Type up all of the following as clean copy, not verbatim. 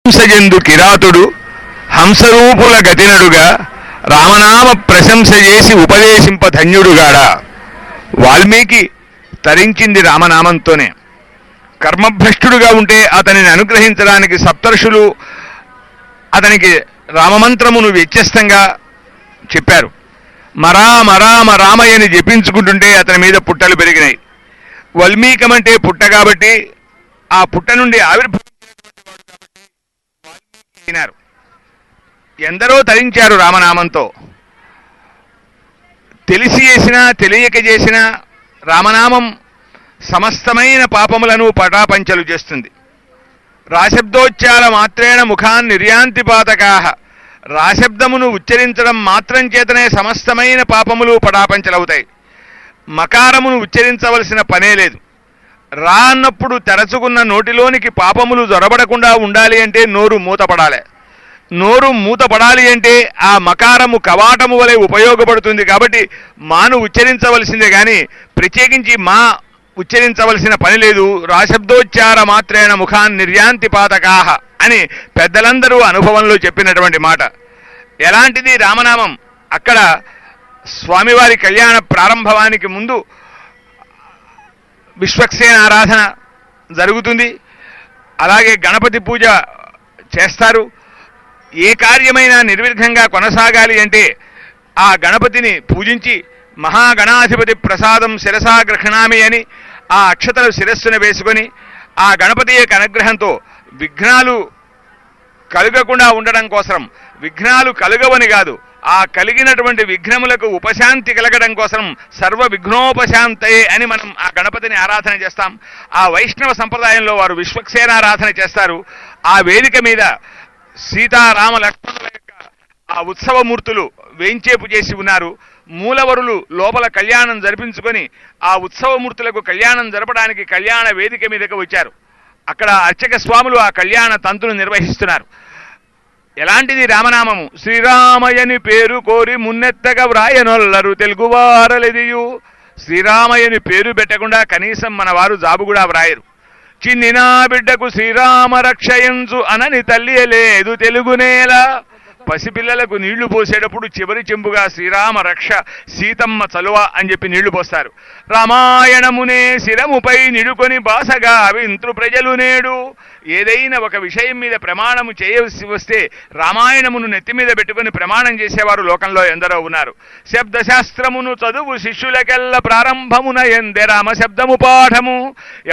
హంసజందు కిరాతుడు హంసరూపుల గతినడుగా రామనామ ప్రశంస చేసి ఉపదేశింప ధన్యుడుగాడా. వాల్మీకి తరించింది రామనామంతోనే. కర్మభ్రష్టుడుగా ఉంటే అతనిని అనుగ్రహించడానికి సప్తర్షులు అతనికి రామమంత్రమును వ్యత్యస్తంగా చెప్పారు. మరామ రామ రామయ్యని జపించుకుంటుంటే అతని మీద పుట్టలు పెరిగినాయి. వల్మీకమంటే పుట్ట కాబట్టి ఆ పుట్ట నుండి ఆవిర్భవించినారు. ఎందరో తరించారు రామనామంతో. తెలిసి చేసినా తెలియక చేసినా రామనామం సమస్తమైన పాపములను పటాపంచలు చేస్తుంది. రాశబ్దోచ్చార మాత్రేణ ముఖాన్ నిర్యాంతి పాతకాహ. రాశబ్దమును ఉచ్చరించడం మాత్రం చేతనే సమస్తమైన పాపములు పటాపంచలవుతాయి. మకారమును ఉచ్చరించవలసిన పనే లేదు. రా అన్నప్పుడు తెరచుకున్న నోటిలోనికి పాపములు జొరబడకుండా ఉండాలి అంటే నోరు మూతపడాలి. నోరు మూతపడాలి అంటే ఆ మకారము కవాటము వలె ఉపయోగపడుతుంది. కాబట్టి మాను ఉచ్చరించవలసిందే కానీ ప్రత్యేకించి మా ఉచ్చరించవలసిన పని లేదు. రాశబ్దోచ్చార మాత్రేణ ముఖాన్ నిర్యాంతి పాతకాహ అని పెద్దలందరూ అనుభవంలో చెప్పినటువంటి మాట. ఎలాంటిది రామనామం? అక్కడ స్వామివారి కళ్యాణ ప్రారంభవానికి ముందు విశ్వక్సేన ఆరాధన జరుగుతుంది. అలాగే గణపతి పూజ చేస్తారు. ఏ కార్యమైనా నిర్విఘ్నంగా కొనసాగాలి అంటే ఆ గణపతిని పూజించి మహాగణాధిపతి ప్రసాదం శిరసా గ్రహణామి అని ఆ అక్షతలు శిరస్సును వేసుకొని ఆ గణపతి యొక్క అనుగ్రహంతో విఘ్నాలు కలుగకుండా ఉండడం కోసం, విఘ్నాలు కలుగవని కాదు, ఆ కలిగినటువంటి విఘ్నములకు ఉపశాంతి కలగడం కోసం సర్వ విఘ్నోపశాంతయే అని మనం ఆ గణపతిని ఆరాధన చేస్తాం. ఆ వైష్ణవ సంప్రదాయంలో వారు విశ్వక్సేనారాధన చేస్తారు. ఆ వేదిక మీద సీతారామ లక్ష్మణుల యొక్క ఆ ఉత్సవమూర్తులు వేంచేపు చేసి ఉన్నారు. మూలవరులు లోపల కళ్యాణం జరిపించుకొని ఆ ఉత్సవమూర్తులకు కళ్యాణం జరపడానికి కళ్యాణ వేదిక మీదకి వచ్చారు. అక్కడ అర్చక స్వాములు ఆ కళ్యాణ తంతును నిర్వహిస్తున్నారు. ఎలాంటిది రామనామము? శ్రీరామయ్యని పేరు కోరి మున్నెత్తగా వ్రాయనొల్లరు తెలుగువారలెదియు. శ్రీరామయ్యని పేరు పెట్టకుండా కనీసం మన వారు జాబు కూడా వ్రాయరు. చిన్నినా బిడ్డకు శ్రీరామ రక్షయంచు అనని తల్లి లేదు తెలుగునేల. పసిపిల్లలకు నీళ్లు పోసేటప్పుడు చివరి చెంబుగా శ్రీరామ రక్ష సీతమ్మ చలువ అని చెప్పి నీళ్లు పోస్తారు. రామాయణమునే శిరముపై నిడుకొని బాసగా వింతృ ప్రజలు నేడు. ఏదైనా ఒక విషయం మీద ప్రమాణము చేయవలసి వస్తే రామాయణమును నెత్తి మీద పెట్టుకుని ప్రమాణం చేసేవారు లోకంలో ఎందరో ఉన్నారు. శబ్దశాస్త్రమును చదువు శిష్యులకెల్ల ప్రారంభమున ఎందే రామశబ్దము పాఠము.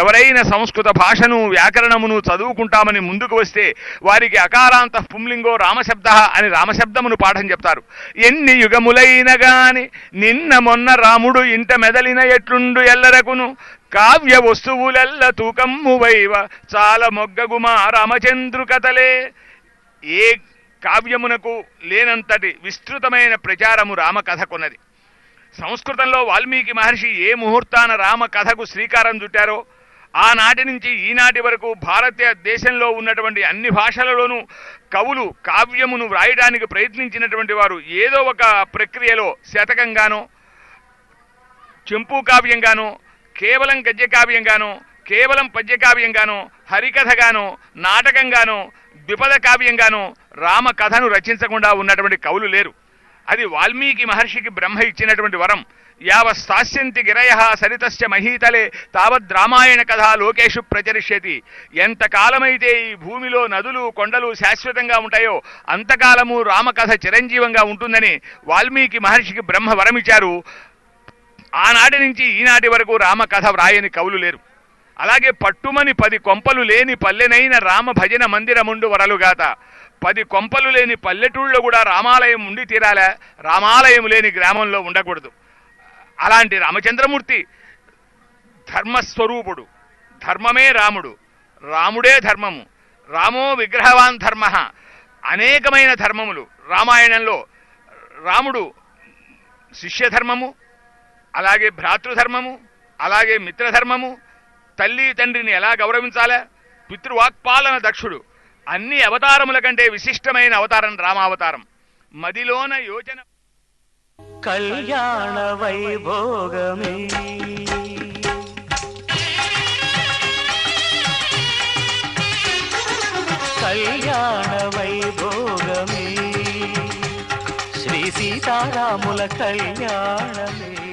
ఎవరైనా సంస్కృత భాషను వ్యాకరణమును చదువుకుంటామని ముందుకు వస్తే వారికి అకారాంత పుంలింగో రామశబ్ద అని రామశబ్దమును పాఠం చెప్తారు. ఎన్ని యుగములైన గాని నిన్న మొన్న రాముడు ఇంట మెదలిన ఎట్లుండు ఎల్లరకును. కావ్య వస్తువులెల్ల తూకమ్ము వైవ చాలా మొగ్గగుమా రామచంద్రు కథలే. ఏ కావ్యమునకు లేనంతటి విస్తృతమైన ప్రచారము రామకథకున్నది. సంస్కృతంలో వాల్మీకి మహర్షి ఏ ముహూర్తాన రామకథకు శ్రీకారం చుట్టారో ఆనాటి నుంచి ఈనాటి వరకు భారతదేశంలో ఉన్నటువంటి అన్ని భాషలలోనూ కవులు కావ్యమును వ్రాయడానికి ప్రయత్నించినటువంటి వారు ఏదో ఒక ప్రక్రియలో శతకంగానో, చెంపు కావ్యంగానో, కేవలం గద్యకావ్యంగానో, కేవలం పద్యకావ్యంగానో, హరికథగానో, నాటకంగానో, ద్విపద కావ్యంగానో రామకథను రచించకుండా ఉన్నటువంటి కవులు లేరు. అది వాల్మీకి మహర్షికి బ్రహ్మ ఇచ్చినటువంటి వరం. యావస్తాస్యంతి గిరయ సరితస్య మహీతలే తావద్ రామాయణ కథ లోకేషు ప్రచరిష్యతి. ఎంతకాలమైతే ఈ భూమిలో నదులు కొండలు శాశ్వతంగా ఉంటాయో అంతకాలము రామకథ చిరంజీవంగా ఉంటుందని వాల్మీకి మహర్షికి బ్రహ్మ వరమిచ్చారు. ఆనాటి నుంచి ఈనాటి వరకు రామకథ వ్రాయని కవులు లేరు. అలాగే పట్టుమని 10 కొంపలు లేని పల్లెనైన రామ భజన మందిరముండు వరలుగాత. 10 కొంపలు లేని పల్లెటూళ్ళలో కూడా రామాలయం ఉండి తీరాలా, రామాలయం లేని గ్రామంలో ఉండకూడదు. అలాంటి రామచంద్రమూర్తి ధర్మస్వరూపుడు. ధర్మమే రాముడు, రాముడే ధర్మము. రామో విగ్రహవాన్ ధర్మ. అనేకమైన ధర్మములు రామాయణంలో. రాముడు శిష్యధర్మము, అలాగే భ్రాతృధర్మము, అలాగే మిత్రధర్మము, తల్లి తండ్రిని ఎలా గౌరవించాలా, పితృవాక్పాలన దక్షుడు. అన్ని అవతారముల కంటే విశిష్టమైన అవతారం రామావతారం. మదిలోన యోచన కళ్యాణ వైభోగమే కళ్యాణ కళ్యాణ వైభోగమే శ్రీ సీతారాముల కళ్యాణమే